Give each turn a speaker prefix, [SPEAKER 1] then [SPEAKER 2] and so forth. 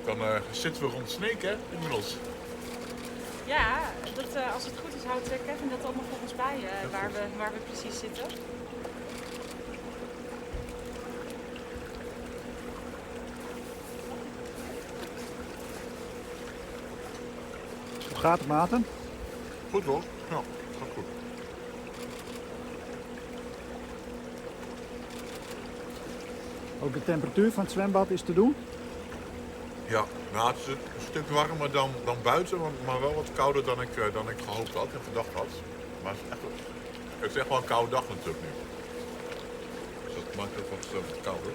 [SPEAKER 1] Dan zitten we rond Sneek, hè, inmiddels.
[SPEAKER 2] Ja, als het goed is houdt Kevin dat allemaal voor ons bij waar we precies zitten.
[SPEAKER 3] Hoe gaat het, Maarten?
[SPEAKER 1] Goed hoor. Ja, gaat goed.
[SPEAKER 3] Ook de temperatuur van het zwembad is te doen?
[SPEAKER 1] Ja, nou, het is een stuk warmer dan buiten, maar wel wat kouder dan ik gehoopt had en gedacht had. Maar het is echt wel een koude dag natuurlijk nu. Dus dat maakt het wat kouder.